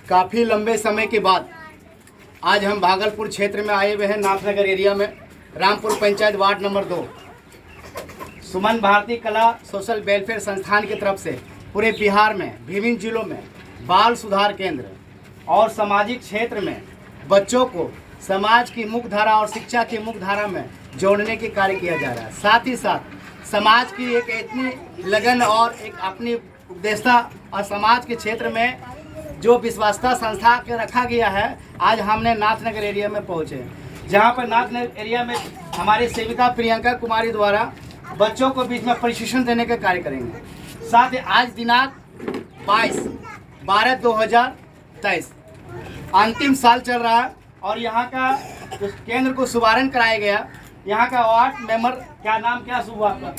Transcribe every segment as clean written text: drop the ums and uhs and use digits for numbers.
काफ़ी लंबे समय के बाद आज हम भागलपुर क्षेत्र में आए हुए हैं, नाथनगर एरिया में, रामपुर पंचायत वार्ड नंबर 2। सुमन भारती कला सोशल वेलफेयर संस्थान की तरफ से पूरे बिहार में विभिन्न जिलों में बाल सुधार केंद्र और सामाजिक क्षेत्र में बच्चों को समाज की मुख्य धारा और शिक्षा की मुख्य धारा में जोड़ने के कार्य किया जा रहा है। साथ ही साथ समाज की एक इतनी लगन और एक अपनी उपदेशता और समाज के क्षेत्र में जो विश्वासता संस्था के रखा गया है। आज हमने नाथनगर एरिया में पहुँचे, जहाँ पर नाथनगर एरिया में हमारी सेविका प्रियंका कुमारी द्वारा बच्चों को बीच में प्रशिक्षण देने का कार्य करेंगे। साथ ही आज दिनांक 22/12/2023 अंतिम साल चल रहा है और यहाँ का उस केंद्र को शुभारंभ कराया गया। यहाँ का वार्ड मेंबर क्या नाम क्या शुभ आपका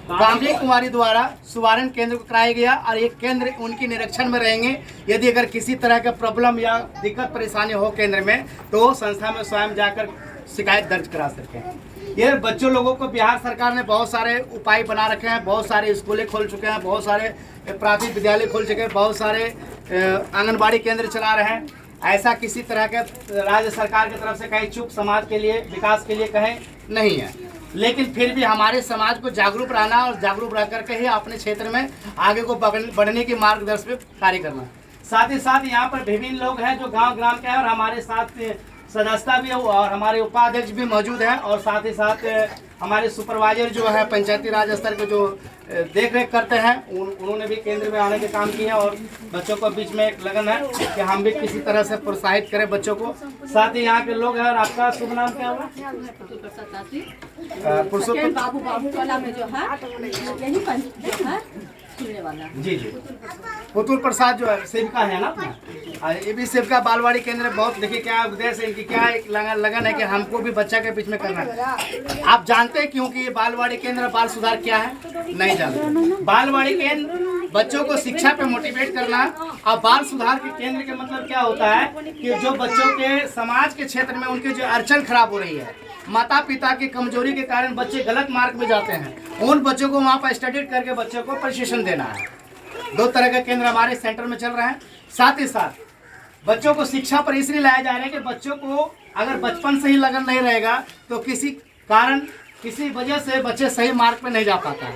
कामनी कुमारी द्वारा शुभारंभ केंद्र को कराया गया और एक केंद्र उनकी निरीक्षण में रहेंगे। यदि अगर किसी तरह का प्रॉब्लम या दिक्कत परेशानी हो केंद्र में तो संस्था में स्वयं जाकर शिकायत दर्ज करा सकते हैं। ये बच्चों लोगों को बिहार सरकार ने बहुत सारे उपाय बना रखे हैं, बहुत सारे स्कूलें खोल चुके हैं, बहुत सारे प्राथमिक विद्यालय खोल चुके हैं, बहुत सारे आंगनबाड़ी केंद्र चला रहे हैं। ऐसा किसी तरह के राज्य सरकार की तरफ से कहीं चूक समाज के लिए विकास के लिए कहीं नहीं है, लेकिन फिर भी हमारे समाज को जागरूक रहना और जागरूक रह करके ही अपने क्षेत्र में आगे को बढ़ने की मार्गदर्शन पे कार्य करना। साथ ही साथ यहाँ पर विभिन्न लोग हैं जो गांव ग्राम के हैं और हमारे साथ सदस्यता भी है और हमारे उपाध्यक्ष भी मौजूद हैं और साथ ही साथ हमारे सुपरवाइजर जो है पंचायती राज स्तर के जो देख रेख करते हैं उन्होंने भी केंद्र में आने के काम किए हैं और बच्चों को बीच में एक लगन है कि हम भी किसी तरह से प्रोत्साहित करें बच्चों को। साथ ही यहाँ के लोग हैं। और आपका शुभ नाम क्या होगा? जी जी, पुतुल प्रसाद जो है सेविका है ना अपना, ये भी सेविका बालवाड़ी केंद्र बहुत। देखिए क्या उद्देश्य है इनकी, क्या एक लगन है कि हमको भी बच्चा के बीच में करना है। आप जानते हैं क्योंकि ये बालवाड़ी केंद्र बाल सुधार क्या है? नहीं जानते। बालवाड़ी केंद्र बच्चों को शिक्षा पे मोटिवेट करना और बाल सुधार के केंद्र के मतलब क्या होता है कि जो बच्चों के समाज के क्षेत्र में उनके जो अड़चन खराब हो रही है, माता पिता की कमजोरी के कारण बच्चे गलत मार्ग में जाते हैं, उन बच्चों को वहाँ पर स्टडी करके बच्चों को प्रशिक्षण देना है। 2 तरह के केंद्र हमारे सेंटर में चल रहे हैं। साथ ही साथ बच्चों को शिक्षा पर इसलिए लाया जा रहा है कि बच्चों को अगर बचपन से ही लगन नहीं रहेगा तो किसी कारण किसी वजह से बच्चे सही मार्ग पे नहीं जा पाता है।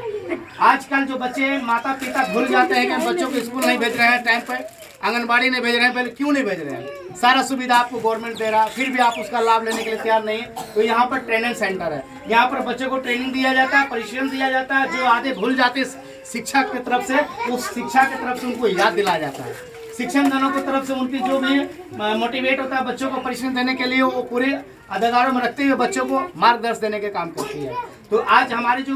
आजकल जो बच्चे माता पिता भूल जाते हैं कि बच्चों को स्कूल नहीं भेज रहे हैं, टाइम पे आंगनबाड़ी नहीं भेज रहे हैं, पहले क्यों नहीं भेज रहे हैं? सारा सुविधा आपको गवर्नमेंट दे रहा है, फिर भी आप उसका लाभ लेने के लिए तैयार नहीं है। तो यहाँ पर ट्रेनिंग सेंटर है, यहाँ पर बच्चों को ट्रेनिंग दिया जाता है, प्रशिक्षण दिया जाता है। जो आधे भूल जाते शिक्षा की तरफ से, उस शिक्षा की तरफ से उनको याद दिलाया जाता है। शिक्षण दानों की तरफ से उनकी जो भी मोटिवेट होता है बच्चों को प्रशिक्षण देने के लिए, वो पूरे अधिकारों में रखते हुए बच्चों को मार्गदर्शन देने के काम करती है। तो आज हमारी जो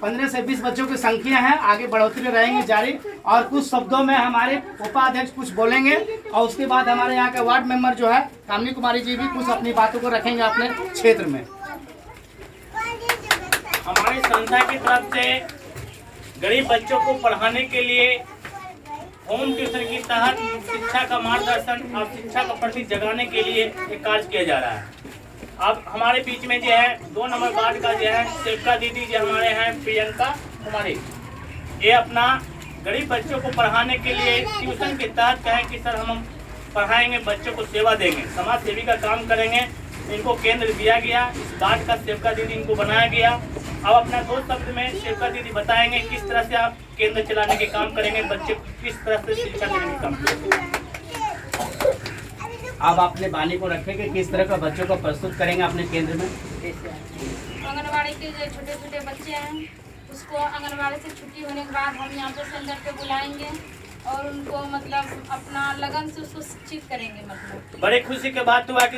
15 से 20 बच्चों की संख्या है आगे बढ़ोतरी रहेंगी जारी। और कुछ शब्दों में हमारे उपाध्यक्ष कुछ बोलेंगे और उसके बाद हमारे यहाँ के वार्ड मेंबर जो है कामनी कुमारी जी भी कुछ अपनी बातों को रखेंगे अपने क्षेत्र में। हमारी संस्था की तरफ से गरीब बच्चों को पढ़ाने के लिए होम ट्यूशन के तहत शिक्षा का मार्गदर्शन और शिक्षा का प्रति जगाने के लिए एक कार्य किया जा रहा है। अब हमारे बीच में जो है 2 नंबर वार्ड का जो है सेविका दीदी जो हमारे हैं प्रियंका कुमारी, ये अपना गरीब बच्चों को पढ़ाने के लिए ट्यूशन के तहत कहें कि सर हम पढ़ाएंगे, बच्चों को सेवा देंगे, समाज सेवी का काम करेंगे। इनको केंद्र दिया गया, इस वार्ड का सेविका दीदी इनको बनाया गया। अब अपना 2 शब्द में सेविका दीदी बताएंगे किस तरह से आप केंद्र चलाने के काम करेंगे, बच्चे को किस तरह से शिक्षा देने के काम करेंगे। आप अपने बानी को रखें कि किस तरह का बच्चों को प्रस्तुत करेंगे अपने केंद्र में। आंगनबाड़ी के जो छोटे छोटे बच्चे हैं उसको आंगनबाड़ी से छुट्टी होने के बाद हम यहाँ पे सेंटर पे बुलाएंगे और उनको मतलब अपना लगन से उसको शिक्षित करेंगे। मतलब बड़ी खुशी के बात हुआ कि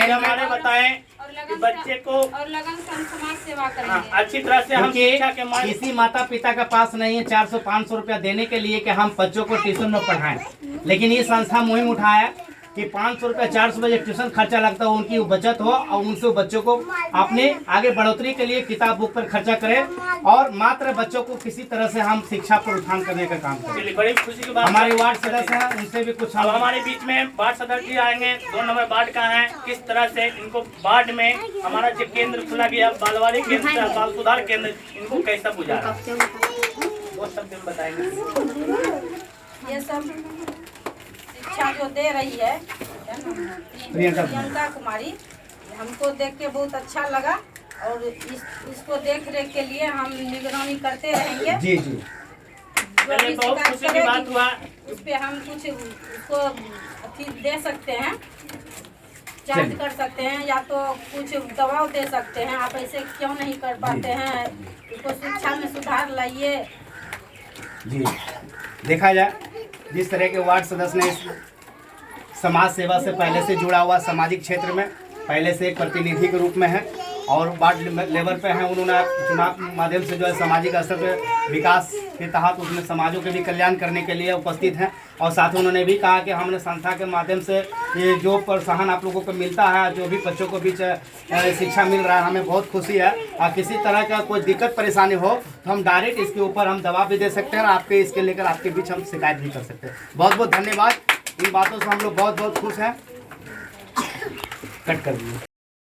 हमारे बताएं कि बच्चे को और लगन से हम समाज सेवा करेंगे अच्छी तरह से। हम शिक्षा के किसी माता पिता का पास नहीं है 400-500 रुपया देने के लिए कि हम बच्चों को ट्यूशन में पढ़ाएं, लेकिन ये संस्था मुहिम उठाया कि 500 रुपया 400 रुपये ट्यूशन खर्चा लगता हो उनकी बचत हो और उनसे बच्चों को अपने आगे बढ़ोतरी के लिए किताब बुक पर खर्चा करें और मात्र बच्चों को किसी तरह से हम शिक्षा पर उत्थान करने का काम करें। बड़ी खुशी की बात हमारे वार्ड सदस्य हैं, उनसे भी कुछ। अब हमारे बीच में वार्ड सदस्य जी आएंगे, 2 नंबर वार्ड का है, किस तरह से इनको वार्ड में हमारा जो केंद्र खुला गया बालवाड़ी केंद्र बाल सुधार केंद्र, इनको कैसा गुजारा वो सब दिन बताएंगे। ये सब शिक्षा जो दे रही है प्रियंका कुमारी, हमको देख के बहुत अच्छा लगा और इसको देख रेख के लिए हम निगरानी करते रहेंगे। जी जी, जो भी बहुत शिकायत खुशी की बात हुआ। उस पे हम कुछ उसको अथी दे सकते हैं, चार्ज कर सकते हैं या तो कुछ दबाव दे सकते हैं। आप ऐसे क्यों नहीं कर पाते हैं, उसको शिक्षा में सुधार लाइए। जी देखा जाए जिस तरह के वार्ड सदस्य ने इस समाज सेवा से पहले से जुड़ा हुआ, सामाजिक क्षेत्र में पहले से एक प्रतिनिधि के रूप में है और वार्ड लेवल पे हैं, उन्होंने चुनाव के माध्यम से जो है सामाजिक स्तर पे विकास के तहत उसमें समाजों के भी कल्याण करने के लिए उपस्थित हैं। और साथ ही उन्होंने भी कहा कि हमने संस्था के माध्यम से ये जो प्रोत्साहन आप लोगों को मिलता है, जो भी बच्चों को बीच शिक्षा मिल रहा है, हमें बहुत खुशी है। और किसी तरह का कोई दिक्कत परेशानी हो तो हम डायरेक्ट इसके ऊपर हम दबाव भी दे सकते हैं और आपके इसके लेकर आपके बीच हम शिकायत भी कर सकते हैं। बहुत बहुत धन्यवाद, इन बातों से हम लोग बहुत बहुत खुश हैं। कट कर दीजिए।